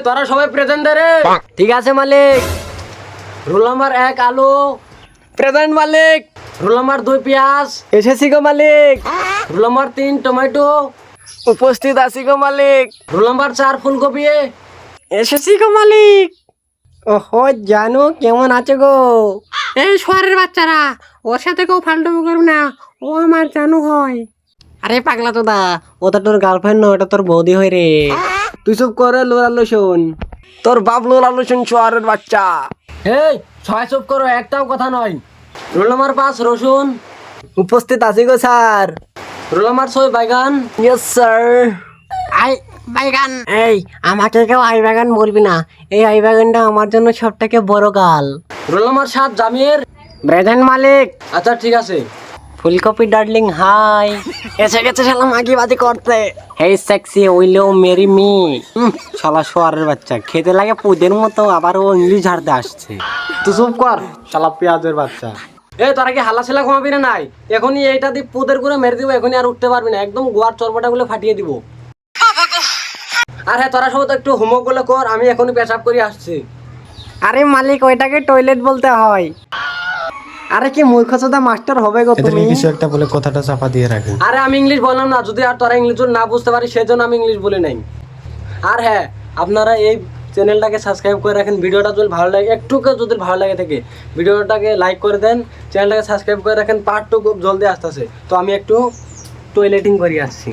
তোরা সবাই present they রে। ঠিক আছে মালিক। রোল নাম্বার 1 আলু, প্রেজেন্ট মালিক। রোল নাম্বার 2 পেঁয়াজ, এসেছি গো মালিক। রোল নাম্বার 3 টমেটো, উপস্থিত আছি গো মালিক। রোল নাম্বার 4 ফুলকপি। এসেছি গো মালিক। ওহো জানো কেমন আছে গো? এই শহরের বাচ্চারা, ওর সাথে কেউ ফালতুমি করবে না, ও আমার জানু হয়। আরে পাগলা তো দা, ওটা তোর গার্লফ্রেন্ড নয়, ওটা তোর বৌদি হয় রে। তুই চুপ করে লোরালো শোন। তোর বাপ লোরালো শোন শহরের বাচ্চা। এই ছয় চুপ করো, একটাও কথা নয়। রোল নাম্বার 5 রসুন, উপস্থিত আছি গো স্যার। রোল নাম্বার 6 বাইগান, ইয়েস স্যার। আই বাইগান। এই আমাকে কেউ আই বাগান বলবি না, এই আই বাগানটা আমার জন্য সব থেকে বড় গাল। Roll number 7 Jamir. প্রেজেন্ট মালিক। আচ্ছা ঠিক আছে। ফুলকপি ডার্লিং হাই। এসে গেছে শালা মাগিবাজি করতে। Hey sexy will you marry me. শালা শোয়ারের বাচ্চা, খেতে লাগে পুদের মতো, আবার ও ইংলিশ ঝাড়তে আসছে। তুই চুপ কর শালা পেঁয়াজের বাচ্চা। তোরা কি হালা ছেলা ঘুমাবি না নাই? এখনই এইটা দিয়ে পুদের করে মেরে দিব, এখনই আর উঠতে পারবি না, একদম গোয়ার চর্বটা গুলো ফাটিয়ে দিব। আর হ্যাঁ, তোরা সব তো একটু হোমওয়ার্ক গুলো কর, আমি এখনই পেশাব করে আসছি। আরে মালিক, ওইটাকে টয়লেট বলতে হয়। আরে কি মূর্খচোদা মাস্টার হবে গো তুমি? কিছু একটা বলে কথাটা চাপা দিয়ে রাখে। আরে আমি ইংলিশ বললাম না, যদি আর তোরা ইংলিশ না বুঝতে পারি সেজন্য আমি ইংলিশ বলি নাই। আর হ্যাঁ, আপনারা এই চ্যানেলটাকে সাবস্ক্রাইব করে রাখেন। ভিডিওটা যদি ভালো লাগে, একটুকে যদি ভালো লাগে থাকে, ভিডিওটাকে লাইক করে দেন, চ্যানেলটাকে সাবস্ক্রাইব করে রাখেন। পার্ট 2 খুব জলদি আসতেছে। তো আমি একটু টয়লেটিং করে আসছি।